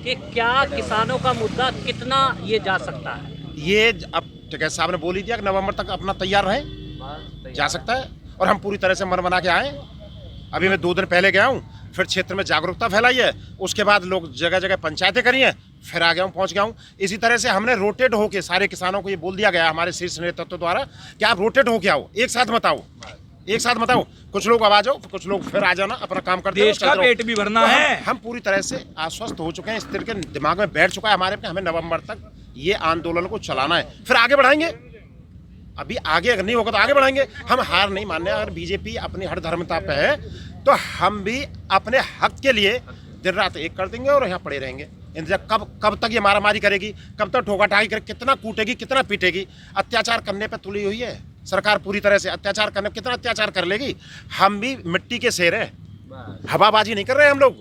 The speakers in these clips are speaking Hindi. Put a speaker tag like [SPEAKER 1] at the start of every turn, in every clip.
[SPEAKER 1] कि क्या किसानों का मुद्दा कितना ये जा सकता है?
[SPEAKER 2] ये अब टिकैत साहब ने बोल ही दिया कि नवंबर तक अपना तैयार रहे, जा सकता है। और हम पूरी तरह से मन बना के आए। अभी मैं 2 दिन पहले गया हूँ, फिर क्षेत्र में जागरूकता फैलाई है, उसके बाद लोग जगह जगह पंचायतें करी हैं, फिर आ गया हूँ, पहुँच गया हूँ। इसी तरह से हमने रोटेट होके सारे किसानों को ये बोल दिया गया हमारे शीर्ष नेतृत्व द्वारा कि आप रोटेट होके आओ, एक साथ मत आओ, एक साथ मत आओ। कुछ लोग अब आ जाओ, कुछ लोग फिर आ जाना, अपना काम करते
[SPEAKER 3] देश का पेट भी भरना है।
[SPEAKER 2] हम पूरी तरह से आश्वस्त हो चुके हैं, इस तरह के दिमाग में बैठ चुका है हमारे पे, हमें नवंबर तक ये आंदोलन को चलाना है, फिर आगे बढ़ाएंगे। अभी आगे अगर नहीं होगा तो आगे बढ़ाएंगे। हम हार नहीं मानने। अगर बीजेपी अपनी हर धर्मता पे है तो हम भी अपने हक के लिए दिन रात एक कर देंगे और यहाँ पड़े रहेंगे। इंतजार कब तक ये मारामारी करेगी, कब तक ठोका-ठाकी करेगी, कितना कूटेगी, कितना पीटेगी। अत्याचार करने पे तुली हुई है सरकार, पूरी तरह से अत्याचार करने, कितना अत्याचार कर लेगी। हम भी मिट्टी के शेर हैं, हवाबाजी नहीं कर रहे हम लोग।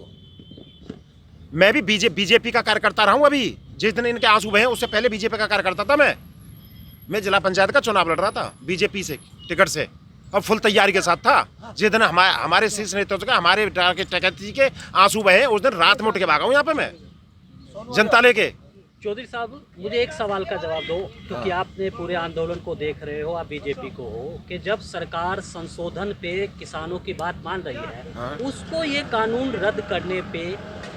[SPEAKER 2] मैं भी बीजेपी का कार्यकर्ता रहा हूँ। अभी जिस दिन इनके आंसू बहे उससे पहले बीजेपी का कार्यकर्ता था। मैं जिला पंचायत का चुनाव लड़ रहा था बीजेपी से टिकट से, और फुल तैयारी के साथ था। जिस दिन हमारे शीर्ष नेतृत्व का, हमारे टिकैत जी के आंसू बहे, उस दिन रात में उठ के भागा हूँ यहाँ पे मैं, जनता लेके।
[SPEAKER 1] चौधरी साहब, मुझे एक सवाल का जवाब दो, क्योंकि आपने पूरे आंदोलन को देख रहे हो, आप बीजेपी को हो, कि जब सरकार संशोधन पे किसानों की बात मान रही है, उसको ये कानून रद्द करने पे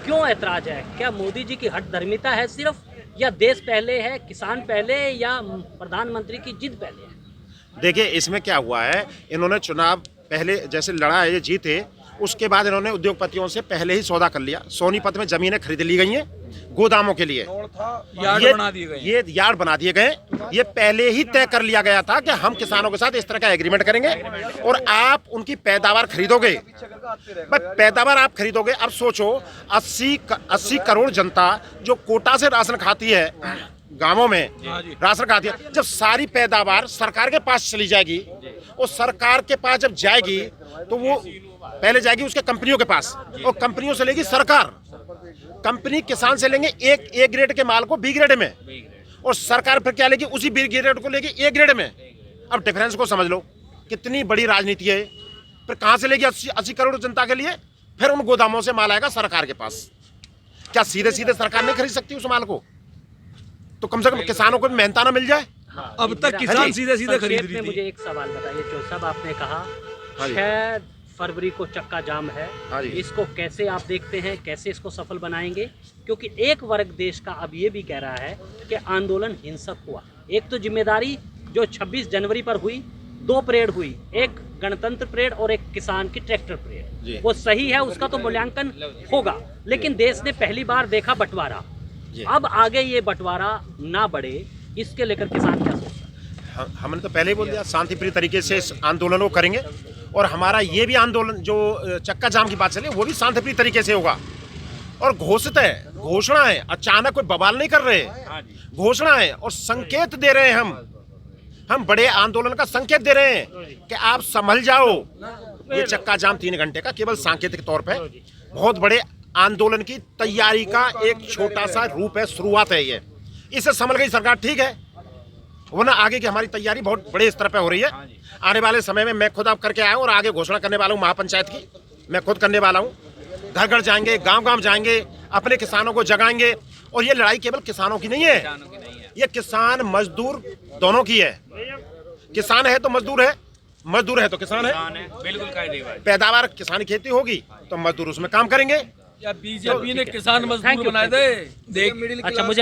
[SPEAKER 1] क्यों ऐतराज है? क्या मोदी जी की हठधर्मिता है सिर्फ, या देश पहले है, किसान पहले, या प्रधानमंत्री की जिद पहले है?
[SPEAKER 2] देखिए, इसमें क्या हुआ है, इन्होंने चुनाव पहले जैसे लड़ा है, ये जीते, उसके बाद इन्होंने उद्योगपतियों से पहले ही सौदा कर लिया। सोनीपत में जमीनें खरीद ली गई हैं गोदामों के लिए, ये यार्ड बना दिए गए। ये पहले ही तय कर लिया गया था कि हम किसानों के साथ इस तरह का एग्रीमेंट करेंगे और आप उनकी पैदावार खरीदोगे। पैदावार आप खरीदोगे। अब सोचो, 80 करोड़ जनता जो कोटा से राशन खाती है, गांवों में राशन खाती है, जब सारी पैदावार सरकार के पास चली जाएगी, और सरकार के पास जब जाएगी तो वो पहले जाएगी उसके कंपनियों के पास, और कंपनियों से लेगी सरकार। कंपनी किसान से लेंगे ए ग्रेड के माल को बी ग्रेड में, और सरकार फिर क्या लेगी, उसी बी ग्रेड को लेगी ए ग्रेड में। अब डिफरेंस को समझ लो, कितनी बड़ी राजनीति है। फिर कहां से लेगी 80 करोड़ जनता के लिए, फिर उन गोदामों से माल आएगा सरकार के पास। क्या सीधे सीधे सरकार नहीं खरीद सकती उस माल को? तो कम से कम किसानों को भी मेहनताना मिल जाए।
[SPEAKER 3] अब तक किसान सीधे सीधे खरीद रही थी।
[SPEAKER 1] मुझे एक सवाल बताइए चौधरी साहब, आपने कहा 6 फरवरी को चक्का जाम है, इसको कैसे आप देखते हैं, कैसे इसको सफल बनाएंगे? क्योंकि एक वर्ग देश का अब ये भी कह रहा है कि आंदोलन हिंसक हुआ। एक तो जिम्मेदारी जो 26 जनवरी पर हुई, 2 परेड हुई, एक गणतंत्र परेड और एक किसान की ट्रैक्टर परेड, वो सही है, उसका तो मूल्यांकन होगा। लेकिन देश ने पहली बार देखा बंटवारा, अब आगे ये बंटवारा ना बढ़े, इसके लेकर किसान क्या सोचता है?
[SPEAKER 2] हमने तो पहले ही बोल दिया, शांतिप्रिय तरीके से इस आंदोलन को करेंगे, और हमारा ये भी आंदोलन जो चक्का जाम की बात चली वो भी शांतिप्रिय तरीके से होगा। और घोषित है, घोषणा है, अचानक कोई बवाल नहीं कर रहे, घोषणा है और संकेत दे रहे हैं। हम बड़े आंदोलन का संकेत दे रहे हैं कि आप संभल जाओ। ये चक्का जाम 3 घंटे का केवल सांकेतिक तौर पे बहुत बड़े आंदोलन की तैयारी का एक छोटा सा रूप है, शुरुआत है ये। इससे संभल गई सरकार, ठीक है, वरना आगे की हमारी तैयारी बहुत बड़े स्तर पे हो रही है। आने वाले समय में मैं खुद अब करके आया हूँ, और आगे घोषणा करने वाला हूँ महापंचायत की, मैं खुद करने वाला हूँ। घर घर जाएंगे, गांव-गांव जाएंगे, अपने किसानों को जगाएंगे। और ये लड़ाई केवल किसानों की नहीं है, ये किसान मजदूर दोनों की है। किसान है तो मजदूर है, मजदूर है तो किसान है।
[SPEAKER 3] बिल्कुल,
[SPEAKER 2] पैदावार किसानी खेती होगी तो मजदूर उसमें काम करेंगे।
[SPEAKER 3] या बीजेपी ने किसान मजदूर बनाए थे।
[SPEAKER 1] अच्छा, मुझे